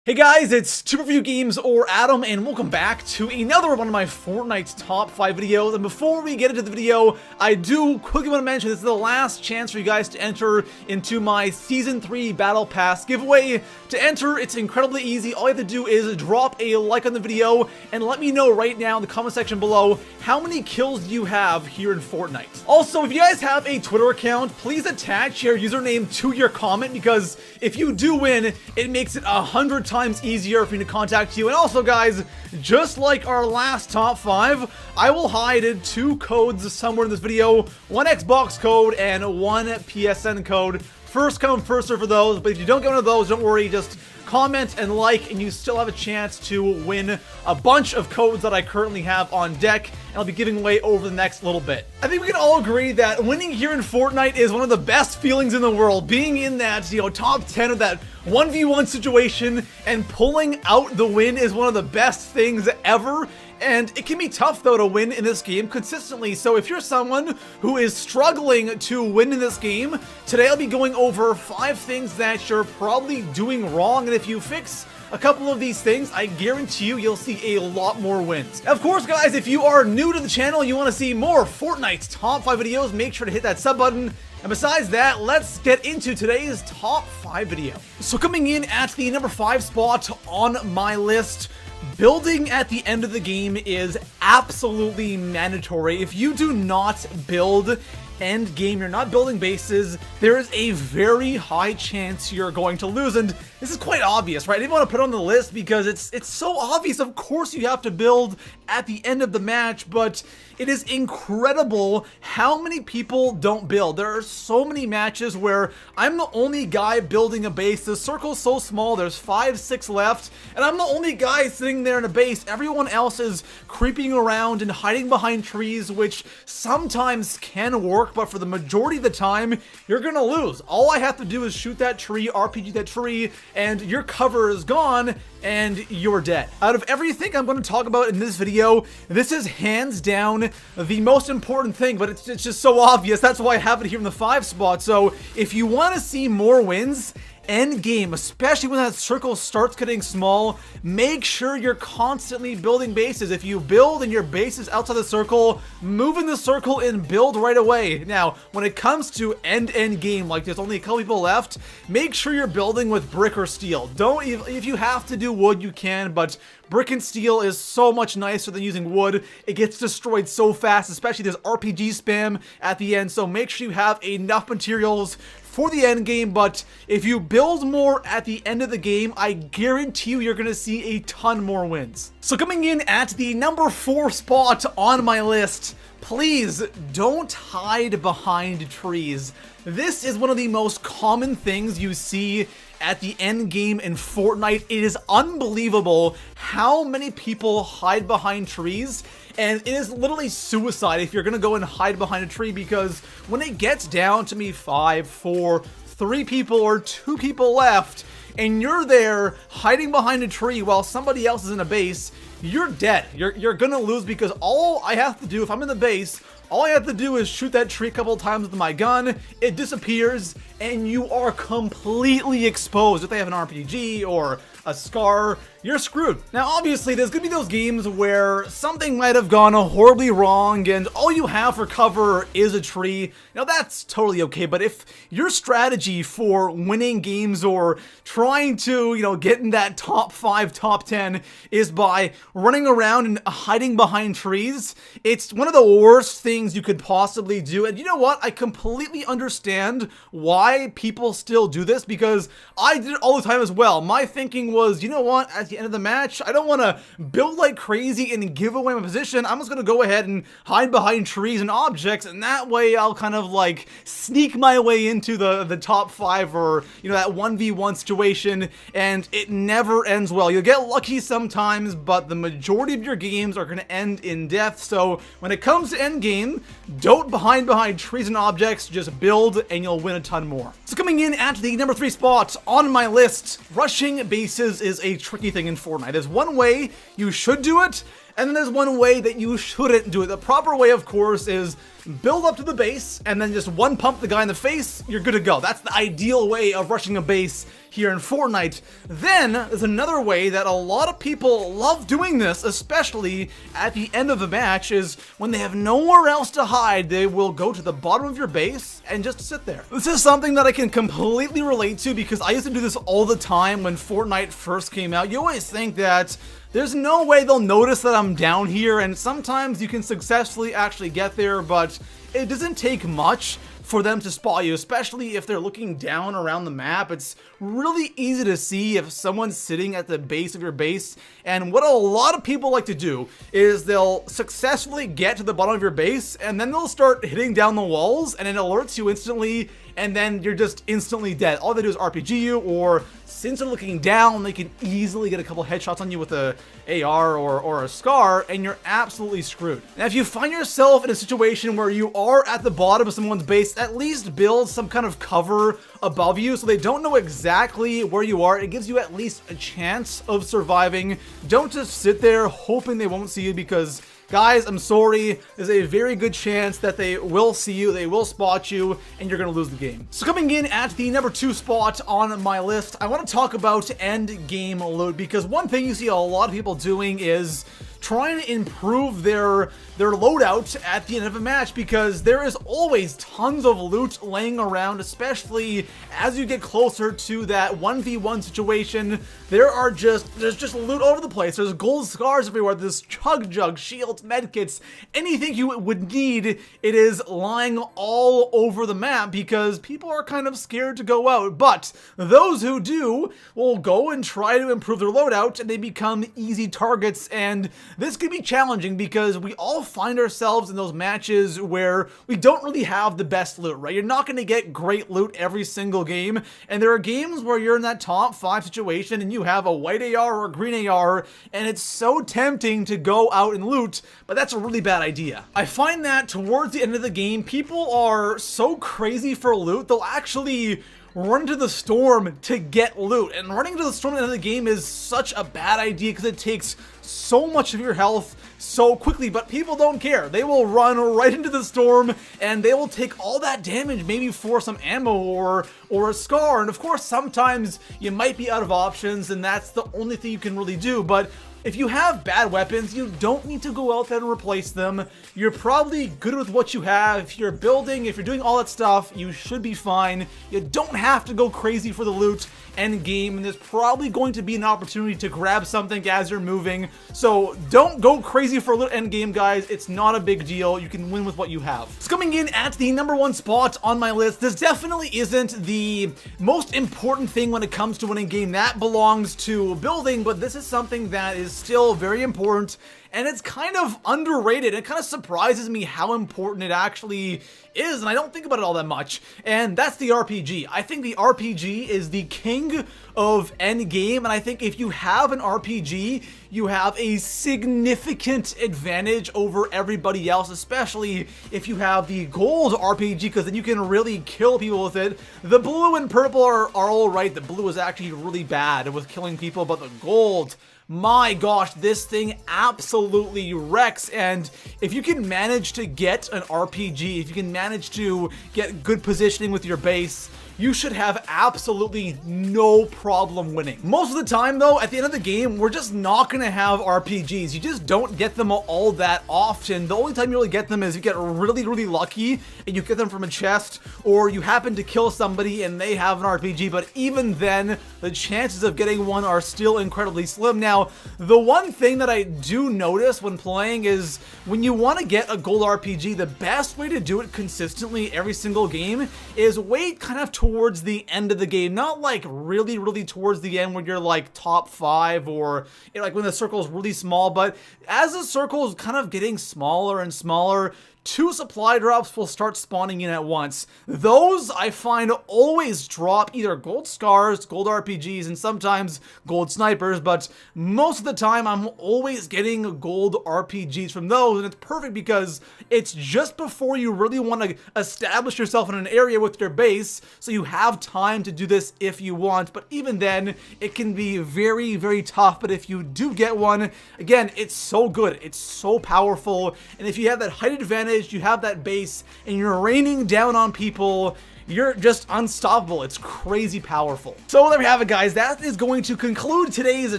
Hey guys, it's Review Games or Adam, and welcome back to another one of my Fortnite top 5 videos. And before we get into the video, I do quickly want to mention this is the last chance for you guys to enter into my Season 3 Battle Pass giveaway. To enter, it's incredibly easy. All you have to do is drop a like on the video and let me know right now in the comment section below how many kills you have here in Fortnite. Also, if you guys have a Twitter account, please attach your username to your comment, because if you do win, it makes it 100 times easier for me to contact you. And also, guys, just like our last top 5, I will hide 2 codes somewhere in this video, one Xbox code and one PSN code. First come, first serve for those, but if you don't get one of those, don't worry, just comment and like, and you still have a chance to win a bunch of codes that I currently have on deck, and I'll be giving away over the next little bit. I think we can all agree that winning here in Fortnite is one of the best feelings in the world. Being in that, top 10 of that 1v1 situation and pulling out the win is one of the best things ever. And it can be tough, though, to win in this game consistently. So if you're someone who is struggling to win in this game, today I'll be going over 5 things that you're probably doing wrong. And if you fix a couple of these things, I guarantee you'll see a lot more wins. Of course, guys, if you are new to the channel and you want to see more Fortnite's top 5 videos, make sure to hit that sub button. And besides that, let's get into today's top 5 video. So coming in at the number 5 spot on my list, building at the end of the game is absolutely mandatory. If you do not build end game, you're not building bases, there is a very high chance you're going to lose. And this is quite obvious, right? I didn't want to put it on the list because it's so obvious. Of course you have to build at the end of the match, but it is incredible how many people don't build. There are so many matches where I'm the only guy building a base. The circle's so small, there's 5, 6 left, and I'm the only guy sitting there in a base. Everyone else is creeping around and hiding behind trees, which sometimes can work, but for the majority of the time, you're gonna lose. All I have to do is shoot that tree, RPG that tree, and your cover is gone, and you're dead. Out of everything I'm going to talk about in this video, this is hands down the most important thing, but it's just so obvious. That's why I have it here in the 5 spot. So if you want to see more wins, end game, especially when that circle starts getting small, make sure you're constantly building bases. If you build and your base is outside the circle, move in the circle and build right away. Now, when it comes to end game, like there's only a couple people left, make sure you're building with brick or steel. Don't, if you have to do wood, you can, but brick and steel is so much nicer than using wood. It gets destroyed so fast, especially there's RPG spam at the end, so make sure you have enough materials for the end game. But if you build more at the end of the game, I guarantee you're going to see a ton more wins. So coming in at the number 4 spot on my list, please don't hide behind trees. This is one of the most common things you see at the end game in Fortnite. It is unbelievable how many people hide behind trees, and it is literally suicide if you're gonna go and hide behind a tree, because when it gets down to me 5, 4, 3 people or 2 people left, and you're there hiding behind a tree while somebody else is in a base, you're dead. You're gonna lose, because all I have to do, if I'm in the base, all I have to do is shoot that tree a couple of times with my gun, it disappears, and you are completely exposed. If they have an RPG or a scar, you're screwed. Now, obviously, there's gonna be those games where something might have gone horribly wrong and all you have for cover is a tree. Now, that's totally okay, but if your strategy for winning games or trying to, get in that top 5, top 10 is by running around and hiding behind trees, it's one of the worst things you could possibly do. And you know what? I completely understand why people still do this, because I did it all the time as well. My thinking was, you know what, at the end of the match, I don't want to build like crazy and give away my position. I'm just going to go ahead and hide behind trees and objects, and that way I'll kind of like sneak my way into the top 5 or, that 1v1 situation, and it never ends well. You'll get lucky sometimes, but the majority of your games are going to end in death. So when it comes to end game, don't hide behind trees and objects, just build and you'll win a ton more. So coming in at the number 3 spot on my list, rushing bases is a tricky thing in Fortnite. There's one way you should do it, and then there's one way that you shouldn't do it. The proper way, of course, is build up to the base, and then just one pump the guy in the face, you're good to go. That's the ideal way of rushing a base here in Fortnite. Then there's another way that a lot of people love doing this, especially at the end of the match, is when they have nowhere else to hide, they will go to the bottom of your base and just sit there. This is something that I can completely relate to because I used to do this all the time when Fortnite first came out. You always think that there's no way they'll notice that I'm down here, and sometimes you can successfully actually get there, but it doesn't take much for them to spot you, especially if they're looking down around the map. It's really easy to see if someone's sitting at the base of your base, and what a lot of people like to do is they'll successfully get to the bottom of your base, and then they'll start hitting down the walls, and it alerts you instantly, and then you're just instantly dead. All they do is RPG you, or since they're looking down, they can easily get a couple headshots on you with a AR or a SCAR, and you're absolutely screwed. Now, if you find yourself in a situation where you are at the bottom of someone's base, at least build some kind of cover above you so they don't know exactly where you are. It gives you at least a chance of surviving. Don't just sit there hoping they won't see you, because guys, I'm sorry, there's a very good chance that they will see you, they will spot you, and you're gonna lose the game. So coming in at the number 2 spot on my list, I want to talk about end game loot, because one thing you see a lot of people doing is trying to improve their loadout at the end of a match, because there is always tons of loot laying around, especially as you get closer to that 1v1 situation. There's just loot over the place. There's gold scars everywhere. There's chug jug, shields, medkits, anything you would need. It is lying all over the map because people are kind of scared to go out. But those who do will go and try to improve their loadout, and they become easy targets. And this can be challenging because we all find ourselves in those matches where we don't really have the best loot, right? You're not going to get great loot every single game, and there are games where you're in that top 5 situation and you have a white AR or a green AR, and it's so tempting to go out and loot, but that's a really bad idea. I find that towards the end of the game, people are so crazy for loot, they'll actually run into the storm to get loot, and running into the storm at the end of the game is such a bad idea because it takes so much of your health so quickly, but people don't care. They will run right into the storm and they will take all that damage, maybe for some ammo or a SCAR, and of course sometimes you might be out of options and that's the only thing you can really do. But if you have bad weapons, you don't need to go out there and replace them. You're probably good with what you have. If you're building, if you're doing all that stuff, you should be fine. You don't have to go crazy for the loot end game, and there's probably going to be an opportunity to grab something as you're moving. So don't go crazy for loot end game, guys. It's not a big deal. You can win with what you have. So coming in at the number 1 spot on my list, this definitely isn't the most important thing when it comes to winning game. That belongs to building, but this is something that is still very important, and it's kind of underrated. It kind of surprises me how important it actually is, and I don't think about it all that much, and that's the RPG. I think the RPG is the king of end game, and I think if you have an RPG, you have a significant advantage over everybody else, especially if you have the gold RPG, because then you can really kill people with it. The blue and purple are all right. The blue is actually really bad with killing people, but the gold, my gosh, this thing absolutely wrecks. And if you can manage to get an RPG, if you can manage to get good positioning with your base, you should have absolutely no problem winning. Most of the time though, at the end of the game, we're just not gonna have RPGs. You just don't get them all that often. The only time you really get them is you get really, really lucky and you get them from a chest, or you happen to kill somebody and they have an RPG, but even then, the chances of getting one are still incredibly slim. Now, the one thing that I do notice when playing is when you want to get a gold RPG, the best way to do it consistently every single game is wait kind of towards the end of the game, not like really towards the end when you're like top 5 or like when the circle is really small, but as the circle is kind of getting smaller and smaller, 2 supply drops will start spawning in at once. Those I find always drop either gold scars, gold RPGs, and sometimes gold snipers, but most of the time I'm always getting gold RPGs from those, and it's perfect because it's just before you really want to establish yourself in an area with your base, so you have time to do this if you want. But even then, it can be very tough. But if you do get one, again, it's so good, it's so powerful, and if you have that height advantage advantage, you have that base, and you're raining down on people, you're just unstoppable. It's crazy powerful. So there we have it, guys. That is going to conclude today's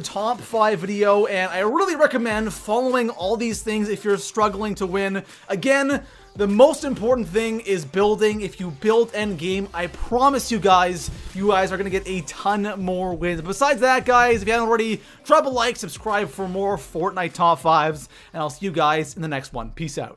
top 5 video, and I really recommend following all these things if you're struggling to win. Again, the most important thing is building. If you build end game, I promise you guys are going to get a ton more wins. Besides that, guys, if you haven't already, drop a like, subscribe for more Fortnite top 5s, and I'll see you guys in the next one. Peace out.